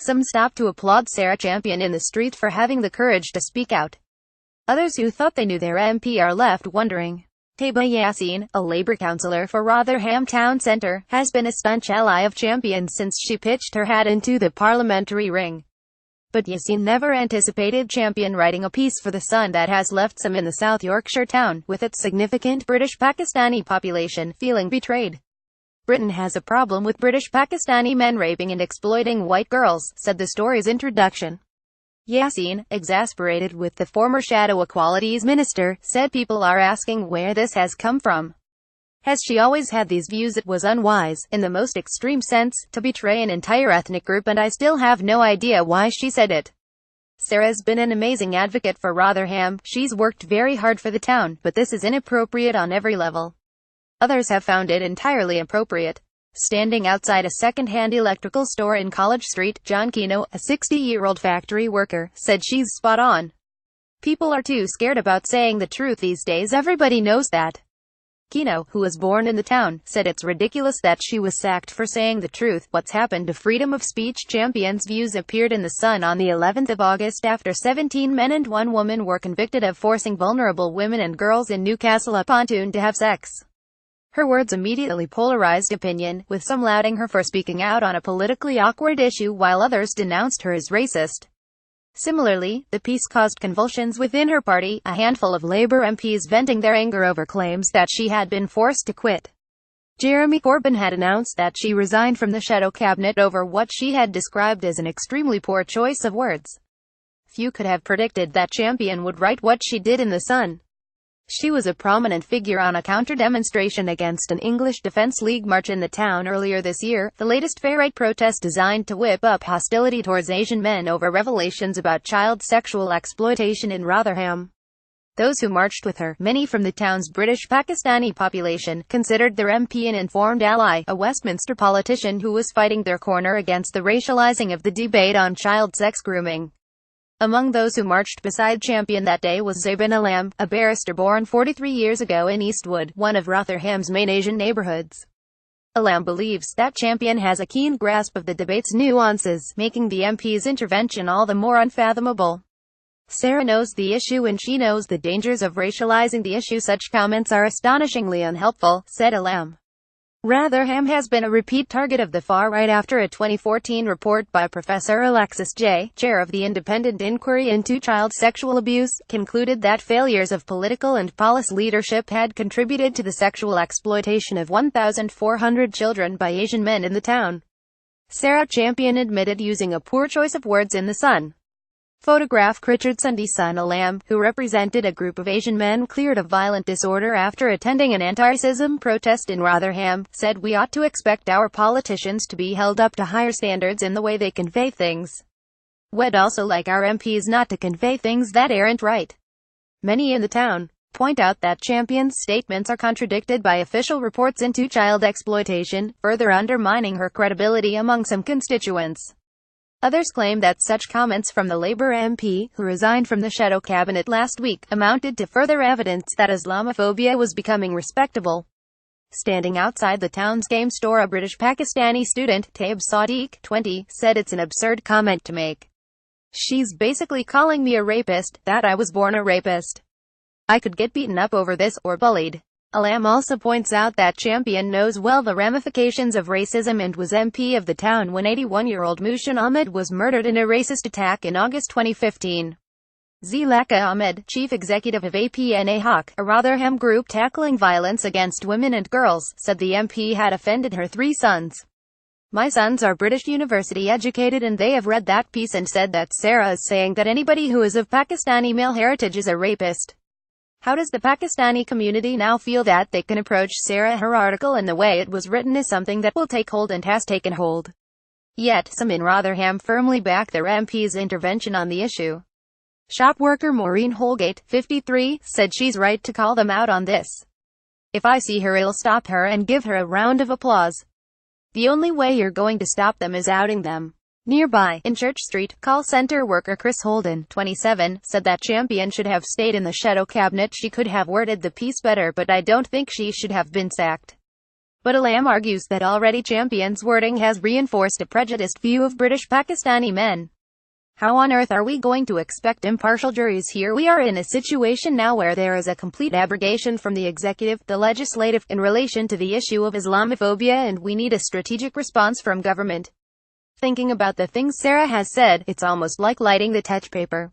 Some stopped to applaud Sarah Champion in the street for having the courage to speak out. Others who thought they knew their MP are left wondering. Taiba Yassin, a Labour councillor for Rotherham Town Centre, has been a staunch ally of Champion since she pitched her hat into the parliamentary ring. But Yassin never anticipated Champion writing a piece for The Sun that has left some in the South Yorkshire town, with its significant British Pakistani population, feeling betrayed. Britain has a problem with British Pakistani men raping and exploiting white girls, said the story's introduction. Yassin, exasperated with the former Shadow Equalities Minister, said people are asking where this has come from. Has she always had these views? It was unwise, in the most extreme sense, to betray an entire ethnic group, and I still have no idea why she said it. Sarah's been an amazing advocate for Rotherham, she's worked very hard for the town, but this is inappropriate on every level. Others have found it entirely appropriate. Standing outside a second-hand electrical store in College Street, John Keno, a 60-year-old factory worker, said she's spot on. People are too scared about saying the truth these days, everybody knows that. Keno, who was born in the town, said it's ridiculous that she was sacked for saying the truth. What's happened to freedom of speech? Champion's views appeared in The Sun on the 11th of August after 17 men and 1 woman were convicted of forcing vulnerable women and girls in Newcastle upon Tune to have sex. Her words immediately polarized opinion, with some lauding her for speaking out on a politically awkward issue while others denounced her as racist. Similarly, the piece caused convulsions within her party, a handful of Labour MPs venting their anger over claims that she had been forced to quit. Jeremy Corbyn had announced that she resigned from the shadow cabinet over what she had described as an extremely poor choice of words. Few could have predicted that Champion would write what she did in The Sun. She was a prominent figure on a counter-demonstration against an English Defence League march in the town earlier this year, the latest far-right protest designed to whip up hostility towards Asian men over revelations about child sexual exploitation in Rotherham. Those who marched with her, many from the town's British Pakistani population, considered their MP an informed ally, a Westminster politician who was fighting their corner against the racialising of the debate on child sex grooming. Among those who marched beside Champion that day was Zaybin Alam, a barrister born 43 years ago in Eastwood, one of Rotherham's main Asian neighbourhoods. Alam believes that Champion has a keen grasp of the debate's nuances, making the MP's intervention all the more unfathomable. Sarah knows the issue and she knows the dangers of racializing the issue. Such comments are astonishingly unhelpful, said Alam. Rotherham has been a repeat target of the far right after a 2014 report by Professor Alexis J., chair of the Independent Inquiry into Child Sexual Abuse, concluded that failures of political and policy leadership had contributed to the sexual exploitation of 1,400 children by Asian men in the town. Sarah Champion admitted using a poor choice of words in The Sun. Photograph Richard Sunday's son Alam, who represented a group of Asian men cleared of violent disorder after attending an anti-racism protest in Rotherham, said we ought to expect our politicians to be held up to higher standards in the way they convey things. We'd also like our MPs not to convey things that aren't right. Many in the town point out that Champion's statements are contradicted by official reports into child exploitation, further undermining her credibility among some constituents. Others claim that such comments from the Labour MP, who resigned from the shadow cabinet last week, amounted to further evidence that Islamophobia was becoming respectable. Standing outside the town's game store, a British Pakistani student, Taib Sadiq, 20, said it's an absurd comment to make. She's basically calling me a rapist, that I was born a rapist. I could get beaten up over this, or bullied. Alam also points out that Champion knows well the ramifications of racism and was MP of the town when 81-year-old Mushin Ahmed was murdered in a racist attack in August 2015. Zilaka Ahmed, chief executive of APNA Haq, a Rotherham group tackling violence against women and girls, said the MP had offended her 3 sons. My sons are British university educated and they have read that piece and said that Sarah is saying that anybody who is of Pakistani male heritage is a rapist. How does the Pakistani community now feel that they can approach Sarah? Her article and the way it was written is something that will take hold and has taken hold. Yet, some in Rotherham firmly back their MP's intervention on the issue. Shop worker Maureen Holgate, 53, said she's right to call them out on this. If I see her, I'll stop her and give her a round of applause. The only way you're going to stop them is outing them. Nearby, in Church Street, call centre worker Chris Holden, 27, said that Champion should have stayed in the shadow cabinet. She could have worded the piece better, but I don't think she should have been sacked. But Alam argues that already Champion's wording has reinforced a prejudiced view of British Pakistani men. How on earth are we going to expect impartial juries here? We are in a situation now where there is a complete abrogation from the executive, the legislative, in relation to the issue of Islamophobia, and we need a strategic response from government. Thinking about the things Sarah has said, it's almost like lighting the touch paper.